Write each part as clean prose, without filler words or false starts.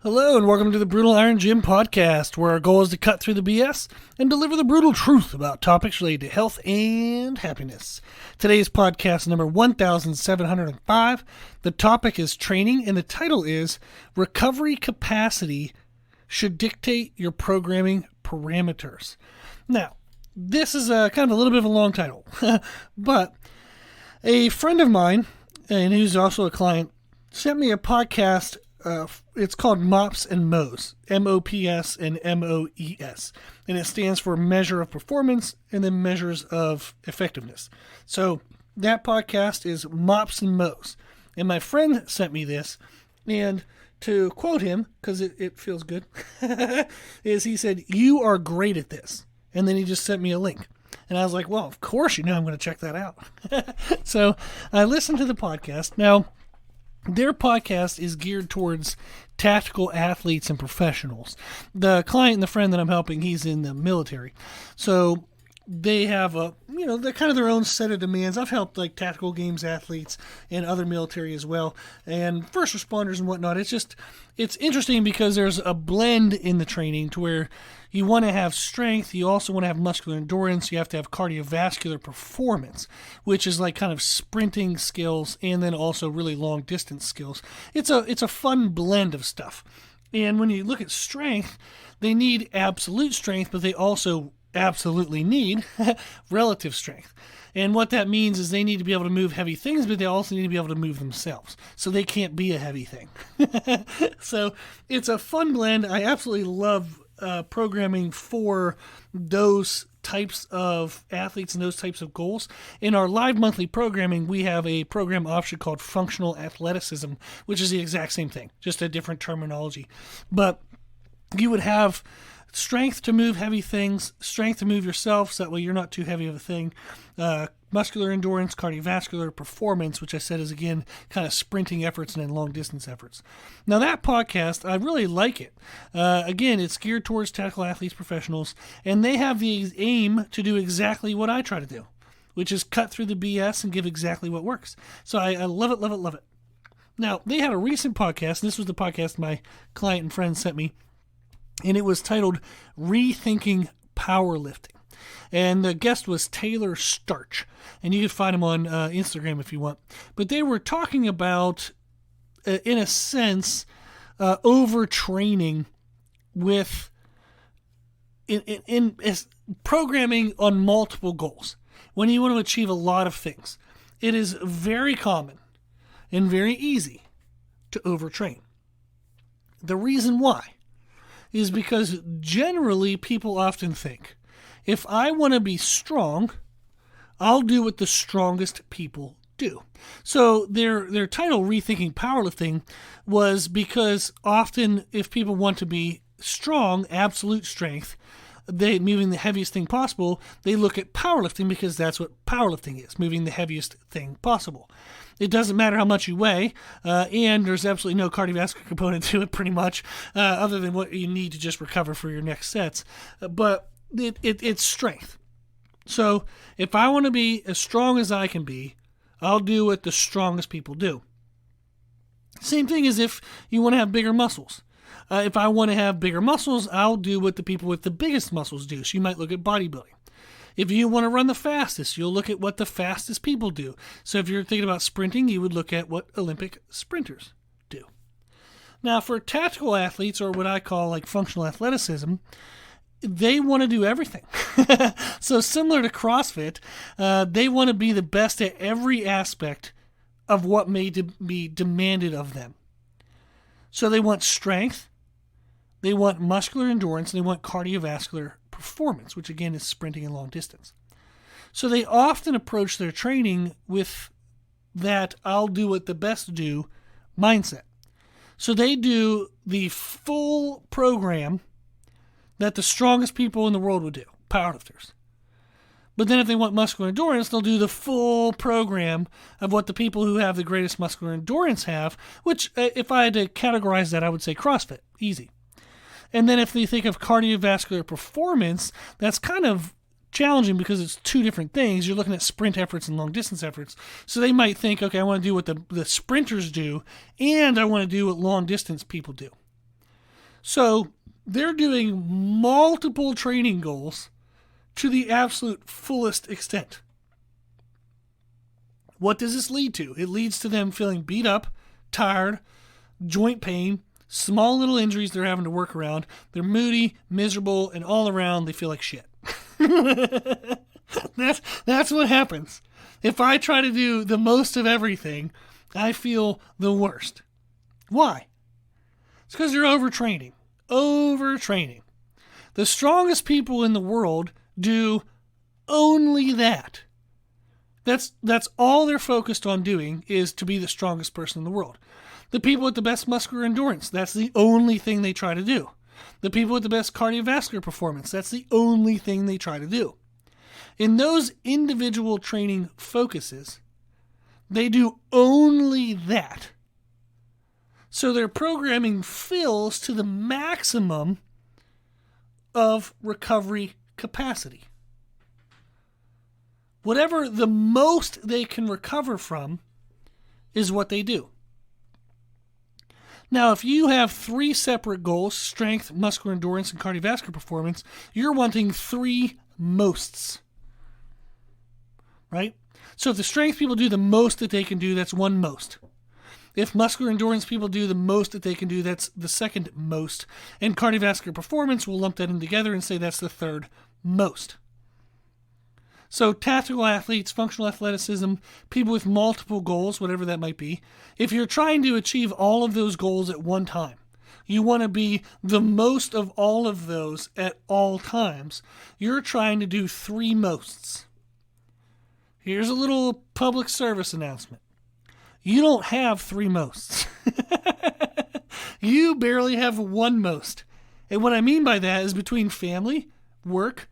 Hello and welcome to the Brutal Iron Gym podcast, where our goal is to cut through the BS and deliver the brutal truth about topics related to health and happiness. Today's podcast number 1705. The topic is training and the title is Recovery Capacity Should Dictate Your Programming Parameters. Now, this is kind of a little bit of a long title, but a friend of mine, and who's also a client, sent me a podcast. It's called MOPS and MOES, M-O-P-S and M-O-E-S, and it stands for Measure of Performance and then Measures of Effectiveness. So that podcast is MOPS and MOES, and my friend sent me this, and to quote him, because it feels good, is he said, "You are great at this," and then he just sent me a link. And I was like, well, of course, I'm going to check that out. So I listened to the podcast. Now, their podcast is geared towards tactical athletes and professionals. The client and the friend that I'm helping, he's in the military. So they have they're kind of their own set of demands. I've helped like tactical games athletes and other military as well, and first responders and whatnot. It's interesting because there's a blend in the training to where you want to have strength, you also want to have muscular endurance, you have to have cardiovascular performance, which is like kind of sprinting skills and then also really long distance skills. It's a fun blend of stuff. And when you look at strength, they need absolute strength, but they also absolutely need relative strength. And what that means is they need to be able to move heavy things, but they also need to be able to move themselves. So they can't be a heavy thing. So it's a fun blend. I absolutely love programming for those types of athletes and those types of goals. In our live monthly programming, we have a program option called functional athleticism, which is the exact same thing, just a different terminology. But you would have strength to move heavy things, strength to move yourself, so that way you're not too heavy of a thing, muscular endurance, cardiovascular performance, which I said is, again, kind of sprinting efforts and then long distance efforts. Now, that podcast, I really like it. Again, it's geared towards tactical athletes, professionals, and they have the aim to do exactly what I try to do, which is cut through the BS and give exactly what works. So I love it, love it, love it. Now, they had a recent podcast, and this was the podcast my client and friend sent me, and it was titled Rethinking Powerlifting. And the guest was Taylor Starch. And you can find him on Instagram if you want. But they were talking about, in a sense, overtraining with in programming on multiple goals. When you want to achieve a lot of things, it is very common and very easy to overtrain. The reason why is because generally people often think, if I want to be strong, I'll do what the strongest people do. So their title, Rethinking Powerlifting, was because often if people want to be strong, absolute strength, they moving the heaviest thing possible, they look at powerlifting because that's what powerlifting is, moving the heaviest thing possible. It doesn't matter how much you weigh, and there's absolutely no cardiovascular component to it pretty much, other than what you need to just recover for your next sets. But it's strength. So if I want to be as strong as I can be, I'll do what the strongest people do. Same thing as if you want to have bigger muscles. If I want to have bigger muscles, I'll do what the people with the biggest muscles do. So you might look at bodybuilding. If you want to run the fastest, you'll look at what the fastest people do. So if you're thinking about sprinting, you would look at what Olympic sprinters do. Now, for tactical athletes, or what I call like functional athleticism, they want to do everything. So similar to CrossFit, they want to be the best at every aspect of what may be demanded of them. So they want strength, they want muscular endurance, and they want cardiovascular performance, which again is sprinting and long distance. So they often approach their training with that I'll do what the best do mindset. So they do the full program that the strongest people in the world would do, powerlifters. But then if they want muscular endurance, they'll do the full program of what the people who have the greatest muscular endurance have, which if I had to categorize that, I would say CrossFit, easy. And then if they think of cardiovascular performance, that's kind of challenging because it's two different things. You're looking at sprint efforts and long distance efforts. So they might think, okay, I want to do what the sprinters do, and I want to do what long distance people do. So they're doing multiple training goals to the absolute fullest extent. What does this lead to? It leads to them feeling beat up, tired, joint pain, small little injuries they're having to work around. They're moody, miserable, and all around they feel like shit. That's what happens. If I try to do the most of everything, I feel the worst. Why? It's because you're overtraining. Overtraining. The strongest people in the world do only that. That's all they're focused on doing, is to be the strongest person in the world. The people with the best muscular endurance, that's the only thing they try to do. The people with the best cardiovascular performance, that's the only thing they try to do. In those individual training focuses, they do only that. So their programming fills to the maximum of recovery capacity. Whatever the most they can recover from is what they do. Now, if you have 3 separate goals, strength, muscular endurance, and cardiovascular performance, you're wanting 3 mosts. Right? So if the strength people do the most that they can do, that's 1 most. If muscular endurance people do the most that they can do, that's the 2nd most. And cardiovascular performance, we'll lump that in together and say that's the 3rd most. So tactical athletes, functional athleticism, people with multiple goals, whatever that might be, if you're trying to achieve all of those goals at one time, you want to be the most of all of those at all times, you're trying to do 3 mosts. Here's a little public service announcement. You don't have 3 mosts. You barely have 1 most. And what I mean by that is between family, work,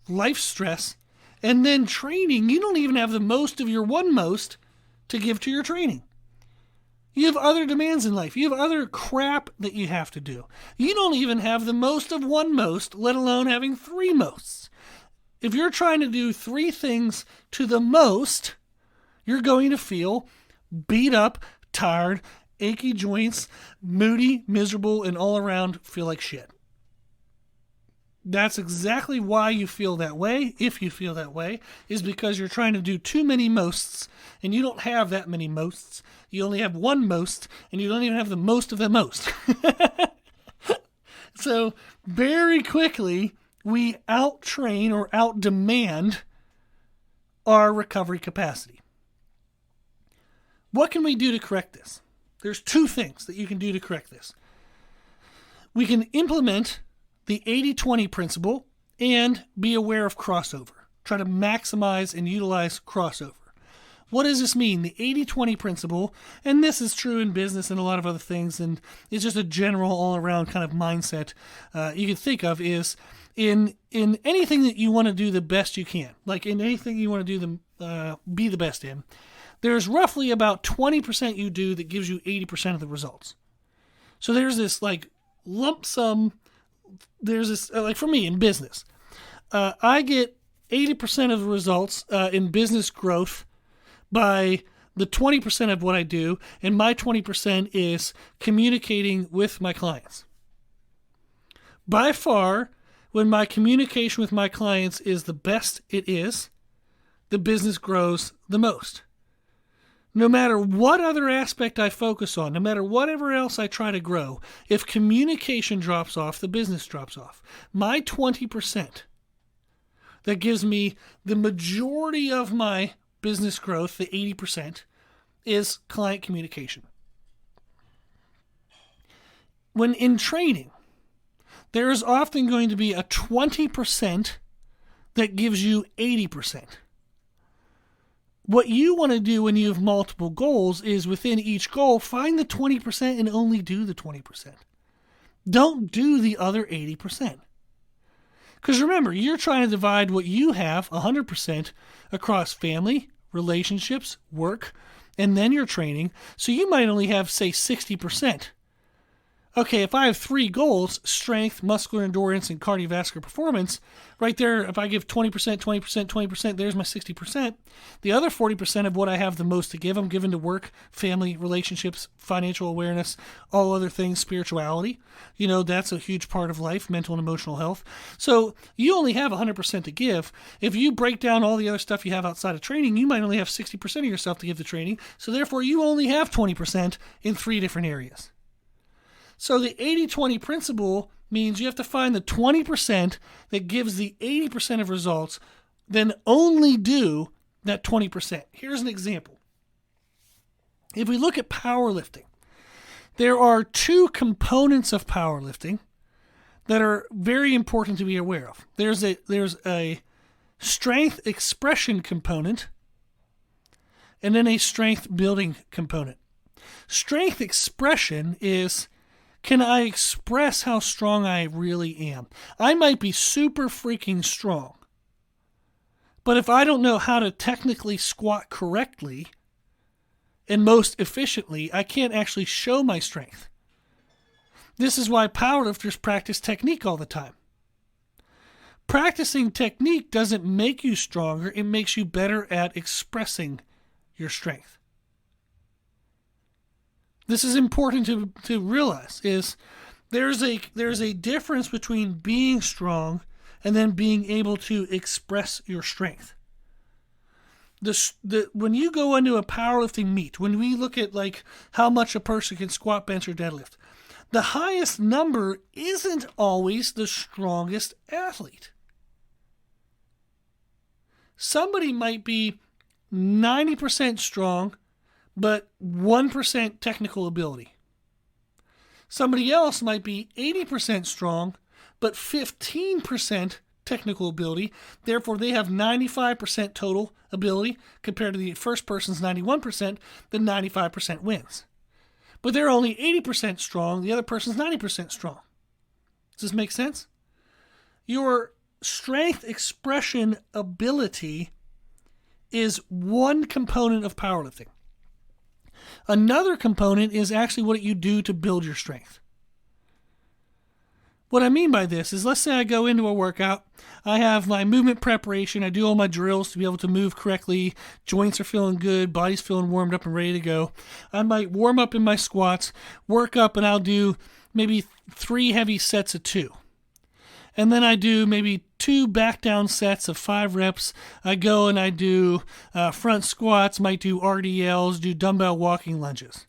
life stress, and then training, you don't even have the most of your 1 most to give to your training. You have other demands in life. You have other crap that you have to do. You don't even have the most of 1 most, let alone having 3 mosts. If you're trying to do 3 things to the most, you're going to feel beat up, tired, achy joints, moody, miserable, and all around feel like shit. That's exactly why you feel that way, if you feel that way, is because you're trying to do too many mosts, and you don't have that many mosts. You only have 1 most, and you don't even have the most of the most. So very quickly, we out-train or out-demand our recovery capacity. What can we do to correct this? There's 2 things that you can do to correct this. We can implement the 80-20 principle and be aware of crossover. Try to maximize and utilize crossover. What does this mean? The 80-20 principle, and this is true in business and a lot of other things, and it's just a general all-around kind of mindset you can think of, is in anything that you want to do the best you can, like in anything you want to do be the best in, there's roughly about 20% you do that gives you 80% of the results. So there's this like lump sum. There's this, like for me in business, I get 80% of the results in business growth by the 20% of what I do, and my 20% is communicating with my clients. By far, when my communication with my clients is the best it is, the business grows the most. No matter what other aspect I focus on, no matter whatever else I try to grow, if communication drops off, the business drops off. My 20% that gives me the majority of my business growth, the 80%, is client communication. When in training, there is often going to be a 20% that gives you 80%. What you want to do when you have multiple goals is within each goal, find the 20% and only do the 20%. Don't do the other 80%. Because remember, you're trying to divide what you have, 100%, across family, relationships, work, and then your training. So you might only have, say, 60% Okay, if I have 3 goals, strength, muscular endurance, and cardiovascular performance, right there, if I give 20%, 20%, 20%, there's my 60%. The other 40% of what I have the most to give, I'm given to work, family, relationships, financial awareness, all other things, spirituality. That's a huge part of life, mental and emotional health. So you only have 100% to give. If you break down all the other stuff you have outside of training, you might only have 60% of yourself to give to training. So therefore, you only have 20% in 3 different areas. So the 80-20 principle means you have to find the 20% that gives the 80% of results, then only do that 20%. Here's an example. If we look at powerlifting, there are 2 components of powerlifting that are very important to be aware of. There's a strength expression component and then a strength building component. Strength expression is, can I express how strong I really am? I might be super freaking strong, but if I don't know how to technically squat correctly and most efficiently, I can't actually show my strength. This is why powerlifters practice technique all the time. Practicing technique doesn't make you stronger, it makes you better at expressing your strength. This is important to realize, is there's a difference between being strong and then being able to express your strength. When you go into a powerlifting meet, when we look at like how much a person can squat, bench, or deadlift, the highest number isn't always the strongest athlete. Somebody might be 90% strong, but 1% technical ability. Somebody else might be 80% strong, but 15% technical ability. Therefore, they have 95% total ability compared to the first person's 91%, then 95% wins. But they're only 80% strong, the other person's 90% strong. Does this make sense? Your strength expression ability is one component of powerlifting. Another component is actually what you do to build your strength. What I mean by this is, let's say I go into a workout, I have my movement preparation, I do all my drills to be able to move correctly, joints are feeling good, body's feeling warmed up and ready to go. I might warm up in my squats, work up, and I'll do maybe 3 heavy sets of 2. And then I do maybe 2 back down sets of 5 reps. I go and I do front squats, might do RDLs, do dumbbell walking lunges.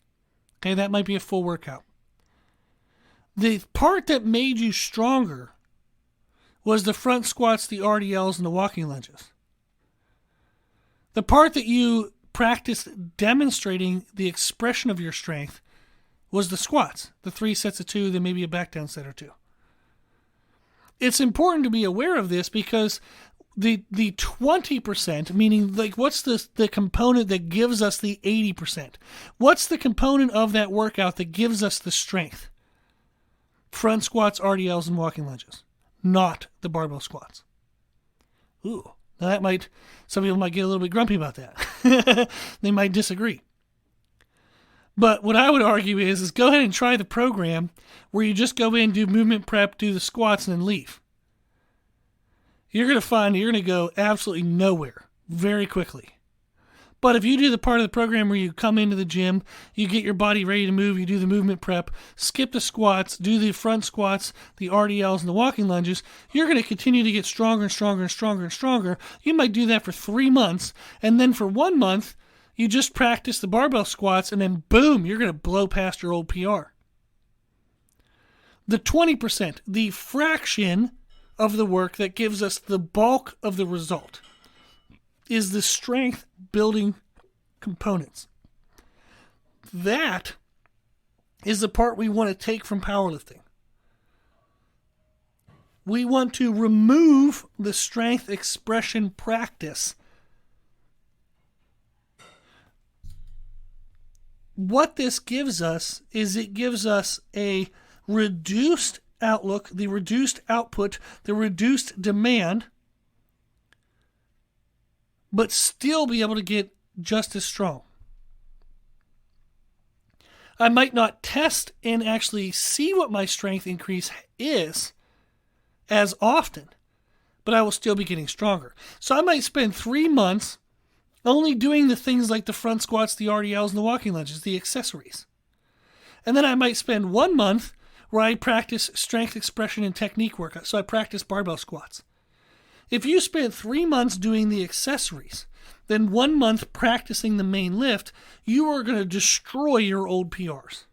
Okay, that might be a full workout. The part that made you stronger was the front squats, the RDLs, and the walking lunges. The part that you practiced demonstrating the expression of your strength was the squats, the 3 sets of 2, then maybe a back down set or 2. It's important to be aware of this because the 20%, meaning like what's the component that gives us the 80%? What's the component of that workout that gives us the strength? Front squats, RDLs, and walking lunges, not the barbell squats. Ooh, now some people might get a little bit grumpy about that. They might disagree. But what I would argue is go ahead and try the program where you just go in, do movement prep, do the squats, and then leave. You're going to find you're going to go absolutely nowhere very quickly. But if you do the part of the program where you come into the gym, you get your body ready to move, you do the movement prep, skip the squats, do the front squats, the RDLs, and the walking lunges, you're going to continue to get stronger and stronger and stronger and stronger. You might do that for 3 months, and then for 1 month, you just practice the barbell squats, and then boom, you're going to blow past your old PR. The 20%, the fraction of the work that gives us the bulk of the result, is the strength building components. That is the part we want to take from powerlifting. We want to remove the strength expression practice. What this gives us is it gives us a reduced outlook, the reduced output, the reduced demand, but still be able to get just as strong. I might not test and actually see what my strength increase is as often, but I will still be getting stronger. So I might spend 3 months only doing the things like the front squats, the RDLs, and the walking lunges, the accessories. And then I might spend 1 month where I practice strength expression and technique work. So I practice barbell squats. If you spend 3 months doing the accessories, then 1 month practicing the main lift, you are going to destroy your old PRs.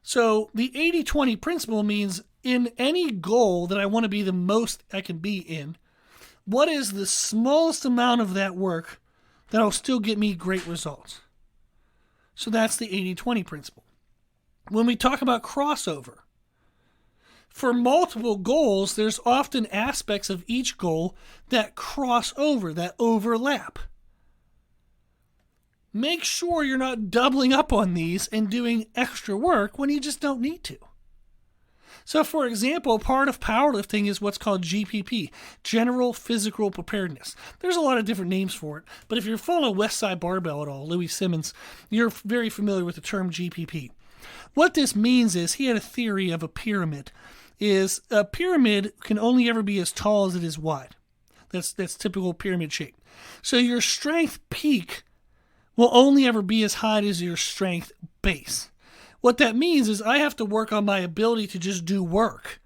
So the 80-20 principle means in any goal that I want to be the most I can be in, what is the smallest amount of that work that will still get me great results? So that's the 80-20 principle. When we talk about crossover, for multiple goals, there's often aspects of each goal that cross over, that overlap. Make sure you're not doubling up on these and doing extra work when you just don't need to. So, for example, part of powerlifting is what's called GPP, General Physical Preparedness. There's a lot of different names for it, but if you're following Westside Barbell at all, Louis Simmons, you're very familiar with the term GPP. What this means is he had a theory of a pyramid. Is a pyramid can only ever be as tall as it is wide. That's typical pyramid shape. So your strength peak will only ever be as high as your strength base. What that means is I have to work on my ability to just do work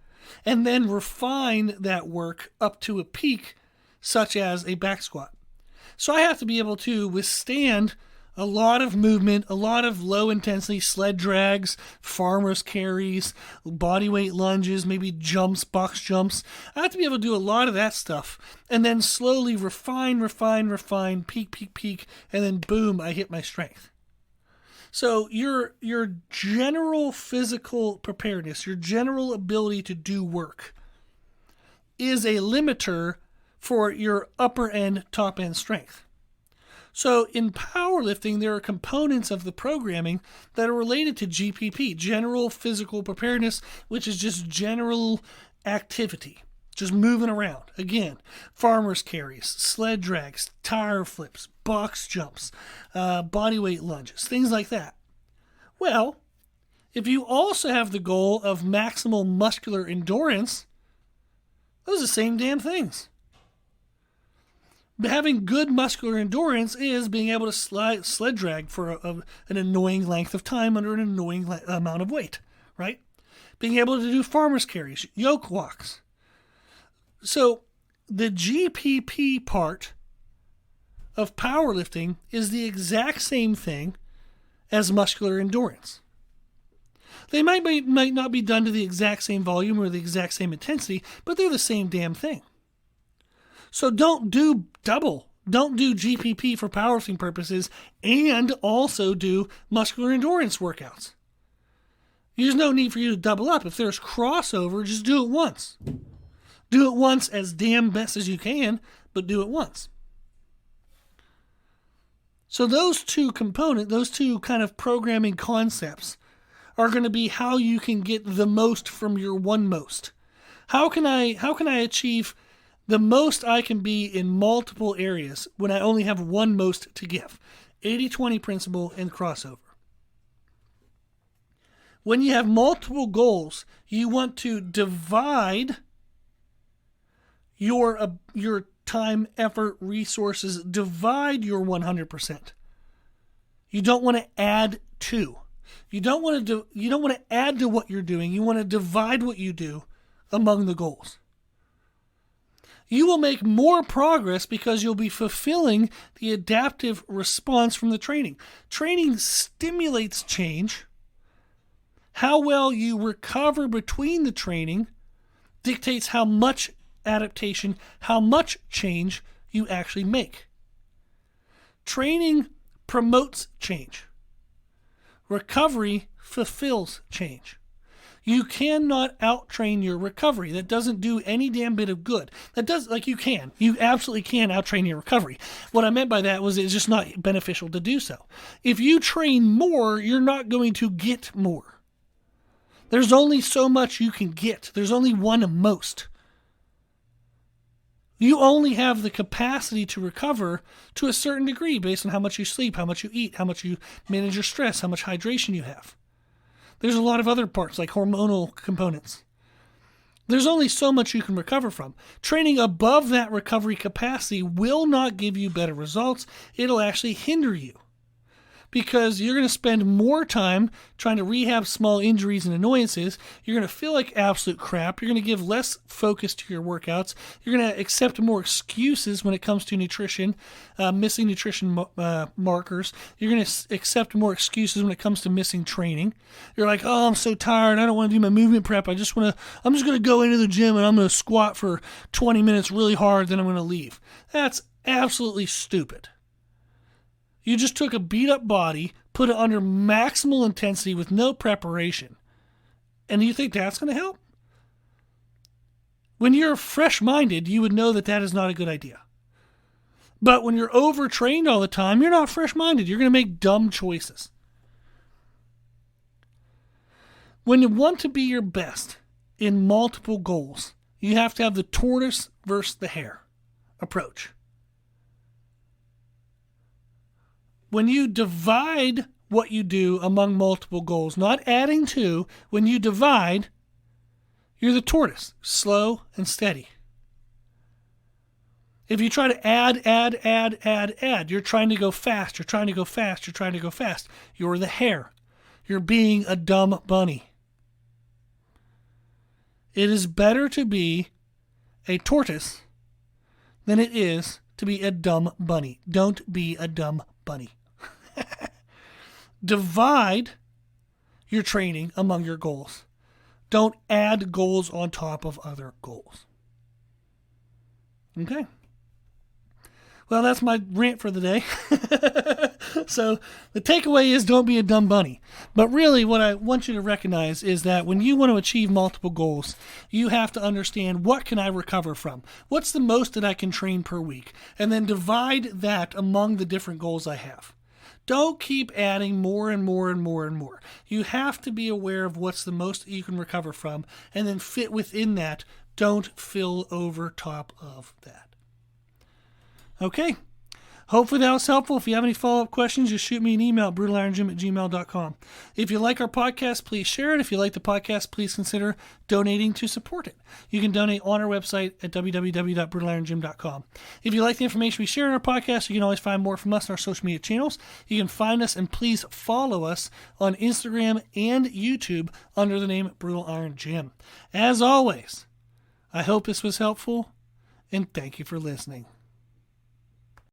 and then refine that work up to a peak such as a back squat. So I have to be able to withstand a lot of movement, a lot of low intensity sled drags, farmer's carries, body weight lunges, maybe jumps, box jumps. I have to be able to do a lot of that stuff and then slowly refine, peak, and then boom, I hit my strength. So your general physical preparedness, your general ability to do work is a limiter for your upper end, top end strength. So in powerlifting, there are components of the programming that are related to GPP, General Physical Preparedness, which is just general activity, just moving around. Again, farmer's carries, sled drags, tire flips, box jumps, body weight lunges, things like that. Well, if you also have the goal of maximal muscular endurance, those are the same damn things. But having good muscular endurance is being able to sled drag for an annoying length of time under an annoying amount of weight, right? Being able to do farmer's carries, yoke walks. So the GPP part of powerlifting is the exact same thing as muscular endurance. They might not be done to the exact same volume or the exact same intensity, but they're the same damn thing. So don't do double. Don't do GPP for powerlifting purposes and also do muscular endurance workouts. There's no need for you to double up. If there's crossover, just do it once. Do it once as damn best as you can, but do it once. So those two kind of programming concepts are going to be how you can get the most from your one most. How can I achieve the most I can be in multiple areas when I only have one most to give? 80-20 principle and crossover. When you have multiple goals, you want to divide your time, effort, resources, divide your 100%. You don't want to add to. You don't want to add to what you're doing. You want to divide what you do among the goals. You will make more progress because you'll be fulfilling the adaptive response from the training. Training stimulates change. How well you recover between the training dictates how much adaptation, how much change you actually make. Training promotes change. Recovery fulfills change. You cannot out-train your recovery. That doesn't do any damn bit of good. You absolutely can out-train your recovery. What I meant by that was it's just not beneficial to do so. If you train more, you're not going to get more. There's only so much you can get. There's only one most. You only have the capacity to recover to a certain degree based on how much you sleep, how much you eat, how much you manage your stress, how much hydration you have. There's a lot of other parts like hormonal components. There's only so much you can recover from. Training above that recovery capacity will not give you better results. It'll actually hinder you, because you're going to spend more time trying to rehab small injuries and annoyances. You're going to feel like absolute crap. You're going to give less focus to your workouts. You're going to accept more excuses when it comes to nutrition, missing nutrition markers. You're going to accept more excuses when it comes to missing training. You're like, oh, I'm so tired. I don't want to do my movement prep. I'm just going to go into the gym and I'm going to squat for 20 minutes really hard, then I'm going to leave. That's absolutely stupid. You just took a beat-up body, put it under maximal intensity with no preparation, and you think that's going to help? When you're fresh-minded, you would know that that is not a good idea. But when you're overtrained all the time, you're not fresh-minded. You're going to make dumb choices. When you want to be your best in multiple goals, you have to have the tortoise versus the hare approach. When you divide what you do among multiple goals, not adding to, when you divide, you're the tortoise, slow and steady. If you try to add, you're trying to go fast, You're the hare. You're being a dumb bunny. It is better to be a tortoise than it is to be a dumb bunny. Don't be a dumb bunny. Divide your training among your goals. Don't add goals on top of other goals. Okay. Well, that's my rant for the day. So the takeaway is don't be a dumb bunny. But really what I want you to recognize is that when you want to achieve multiple goals, you have to understand, what can I recover from? What's the most that I can train per week? And then divide that among the different goals I have. Don't keep adding more and more and more and more. You have to be aware of what's the most that you can recover from and then fit within that. Don't fill over top of that. Okay. Hopefully that was helpful. If you have any follow-up questions, just shoot me an email at brutalirongym@gmail.com. If you like our podcast, please share it. If you like the podcast, please consider donating to support it. You can donate on our website at www.brutalirongym.com. If you like the information we share in our podcast, you can always find more from us on our social media channels. You can find us and please follow us on Instagram and YouTube under the name Brutal Iron Gym. As always, I hope this was helpful, and thank you for listening.